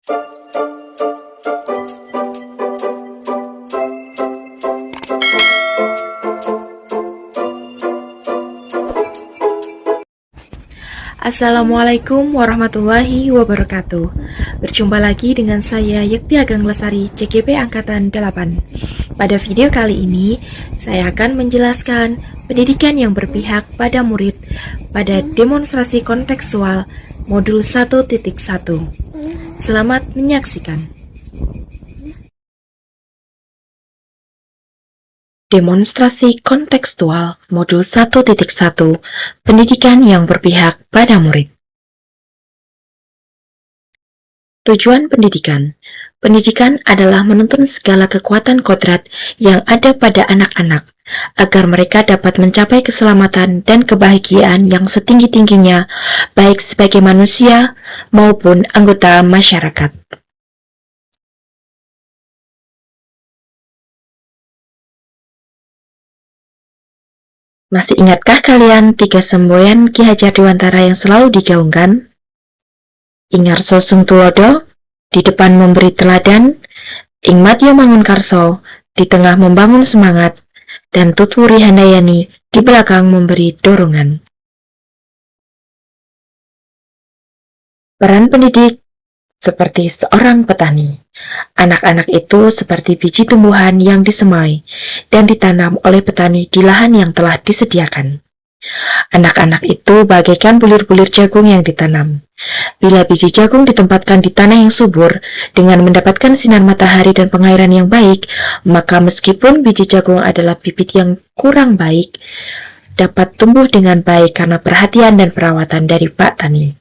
Assalamualaikum warahmatullahi wabarakatuh. Berjumpa lagi dengan saya Yekti Ageng Lestari, CGP Angkatan 8. Pada video kali ini, saya akan menjelaskan pendidikan yang berpihak pada murid pada demonstrasi kontekstual modul 1.1. Selamat menyaksikan. Demonstrasi kontekstual modul 1.1 Pendidikan yang berpihak pada murid. Tujuan pendidikan. Pendidikan adalah menuntun segala kekuatan kodrat yang ada pada anak-anak, agar mereka dapat mencapai keselamatan dan kebahagiaan yang setinggi-tingginya, baik sebagai manusia maupun anggota masyarakat. Masih ingatkah kalian 3 semboyan Ki Hajar Dewantara yang selalu digaungkan? Ingarso Sung Tulodo, di depan memberi teladan, Ing Matyo Mangunkarso, di tengah membangun semangat, dan Tutwuri Handayani, di belakang memberi dorongan. Peran pendidik seperti seorang petani. Anak-anak itu seperti biji tumbuhan yang disemai dan ditanam oleh petani di lahan yang telah disediakan. Anak-anak itu bagaikan bulir-bulir jagung yang ditanam. Bila biji jagung ditempatkan di tanah yang subur dengan mendapatkan sinar matahari dan pengairan yang baik, maka meskipun biji jagung adalah bibit yang kurang baik, dapat tumbuh dengan baik karena perhatian dan perawatan dari Pak Tani.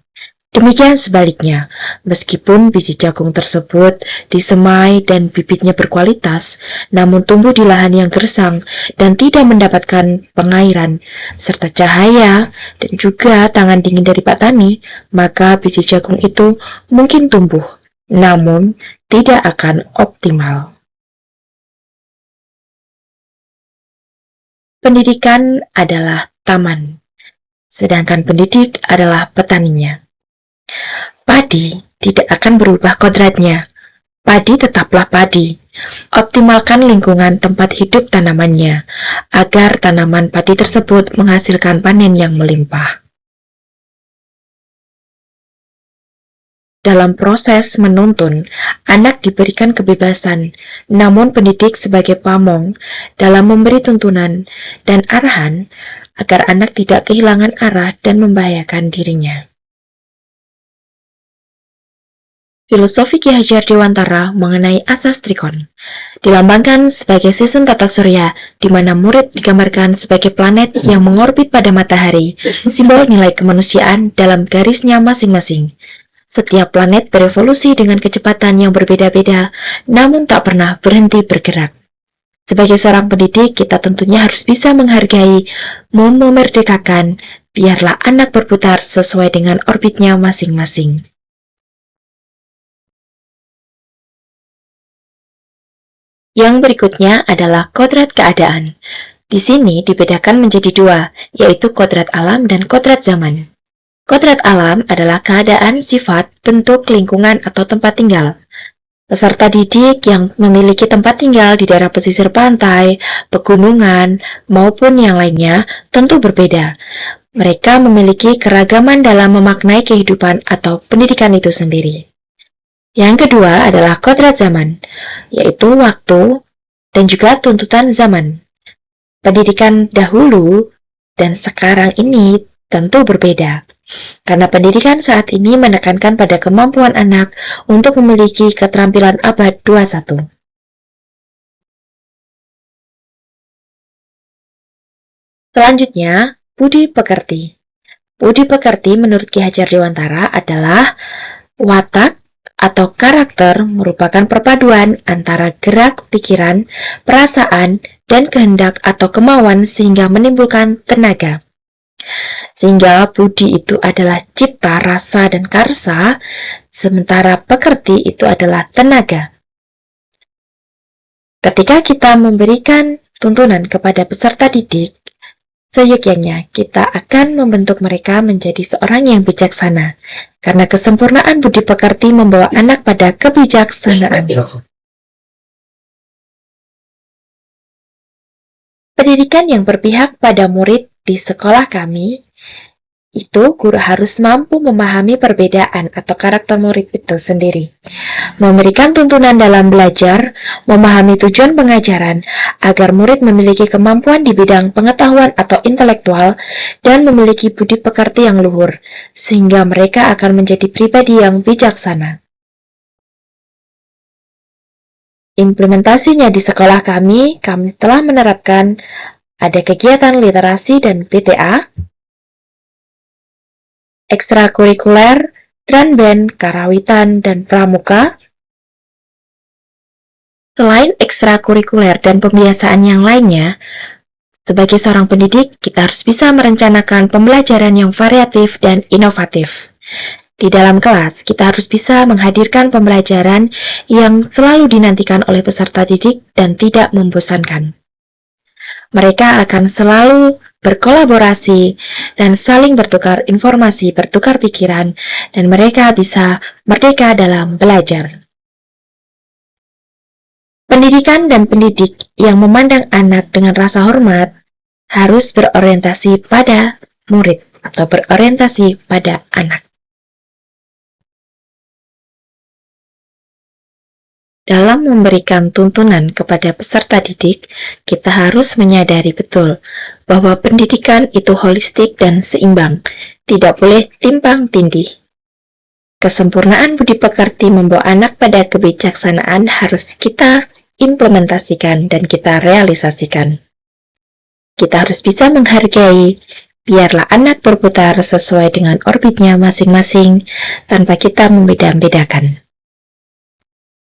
Demikian sebaliknya, meskipun biji jagung tersebut disemai dan bibitnya berkualitas, namun tumbuh di lahan yang gersang dan tidak mendapatkan pengairan, serta cahaya dan juga tangan dingin dari Pak Tani, maka biji jagung itu mungkin tumbuh, namun tidak akan optimal. Pendidikan adalah taman, sedangkan pendidik adalah petaninya. Padi tidak akan berubah kodratnya. Padi tetaplah padi. Optimalkan lingkungan tempat hidup tanamannya, agar tanaman padi tersebut menghasilkan panen yang melimpah. Dalam proses menuntun, anak diberikan kebebasan, namun pendidik sebagai pamong dalam memberi tuntunan dan arahan agar anak tidak kehilangan arah dan membahayakan dirinya. Filosofi Ki Hajar Dewantara mengenai asas trikon dilambangkan sebagai sistem tata surya, di mana murid digambarkan sebagai planet yang mengorbit pada matahari, simbol nilai kemanusiaan dalam garisnya masing-masing. Setiap planet berevolusi dengan kecepatan yang berbeda-beda, namun tak pernah berhenti bergerak. Sebagai seorang pendidik, kita tentunya harus bisa menghargai, memerdekakan, biarlah anak berputar sesuai dengan orbitnya masing-masing. Yang berikutnya adalah kodrat keadaan. Di sini dibedakan menjadi dua, yaitu kodrat alam dan kodrat zaman. Kodrat alam adalah keadaan, sifat, bentuk, lingkungan, atau tempat tinggal. Peserta didik yang memiliki tempat tinggal di daerah pesisir pantai, pegunungan, maupun yang lainnya tentu berbeda. Mereka memiliki keragaman dalam memaknai kehidupan atau pendidikan itu sendiri. Yang kedua adalah kodrat zaman, yaitu waktu dan juga tuntutan zaman. Pendidikan dahulu dan sekarang ini tentu berbeda, karena pendidikan saat ini menekankan pada kemampuan anak untuk memiliki keterampilan abad 21. Selanjutnya, budi pekerti. Budi pekerti menurut Ki Hajar Dewantara adalah watak atau karakter merupakan perpaduan antara gerak pikiran, perasaan, dan kehendak atau kemauan sehingga menimbulkan tenaga. Sehingga budi itu adalah cipta, rasa, dan karsa, sementara pekerti itu adalah tenaga. Ketika kita memberikan tuntunan kepada peserta didik, Seyogyanya kita akan membentuk mereka menjadi seorang yang bijaksana, karena kesempurnaan budi pekerti membawa anak pada kebijaksanaan. Pendidikan yang berpihak pada murid di sekolah kami itu guru harus mampu memahami perbedaan atau karakter murid itu sendiri, memberikan tuntunan dalam belajar, memahami tujuan pengajaran, agar murid memiliki kemampuan di bidang pengetahuan atau intelektual, dan memiliki budi pekerti yang luhur, sehingga mereka akan menjadi pribadi yang bijaksana. Implementasinya di sekolah kami telah menerapkan ada kegiatan literasi dan PTA, ekstrakurikuler, drum band, karawitan, dan pramuka. Selain ekstrakurikuler dan pembiasaan yang lainnya, sebagai seorang pendidik, kita harus bisa merencanakan pembelajaran yang variatif dan inovatif. Di dalam kelas, kita harus bisa menghadirkan pembelajaran yang selalu dinantikan oleh peserta didik dan tidak membosankan. Mereka akan selalu berkolaborasi dan saling bertukar informasi, bertukar pikiran, dan mereka bisa merdeka dalam belajar. Pendidikan dan pendidik yang memandang anak dengan rasa hormat harus berorientasi pada murid atau berorientasi pada anak. Dalam memberikan tuntunan kepada peserta didik, kita harus menyadari betul bahwa pendidikan itu holistik dan seimbang, tidak boleh timpang tindih. Kesempurnaan budi pekerti membawa anak pada kebijaksanaan harus kita implementasikan dan kita realisasikan. Kita harus bisa menghargai, biarlah anak berputar sesuai dengan orbitnya masing-masing tanpa kita membeda-bedakan.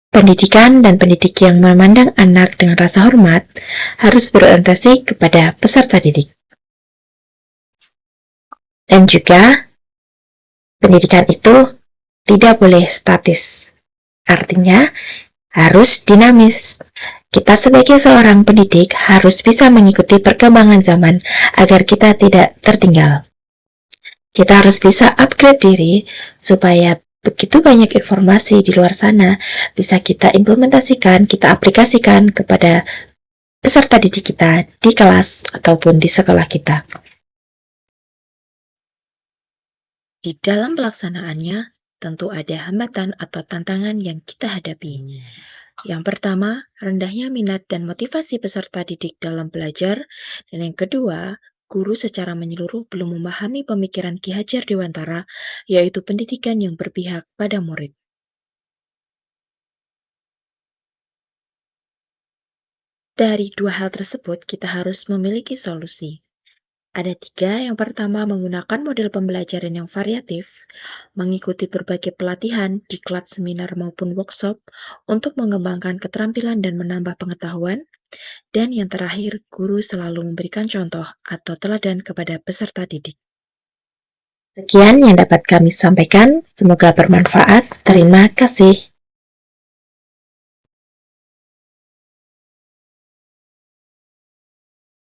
Pendidikan dan pendidik yang memandang anak dengan rasa hormat harus berorientasi kepada peserta didik. Dan juga, pendidikan itu tidak boleh statis. Artinya, harus dinamis. Kita sebagai seorang pendidik harus bisa mengikuti perkembangan zaman agar kita tidak tertinggal. Kita harus bisa upgrade diri supaya begitu banyak informasi di luar sana bisa kita implementasikan, kita aplikasikan kepada peserta didik kita di kelas ataupun di sekolah kita. Di dalam pelaksanaannya, tentu ada hambatan atau tantangan yang kita hadapi. Yang pertama, rendahnya minat dan motivasi peserta didik dalam belajar, dan yang kedua, guru secara menyeluruh belum memahami pemikiran Ki Hajar Dewantara, yaitu pendidikan yang berpihak pada murid. Dari dua hal tersebut, kita harus memiliki solusi. Ada tiga. Yang pertama, menggunakan model pembelajaran yang variatif, mengikuti berbagai pelatihan, diklat, seminar, maupun workshop untuk mengembangkan keterampilan dan menambah pengetahuan. Dan yang terakhir, guru selalu memberikan contoh atau teladan kepada peserta didik. Sekian yang dapat kami sampaikan, semoga bermanfaat. Terima kasih.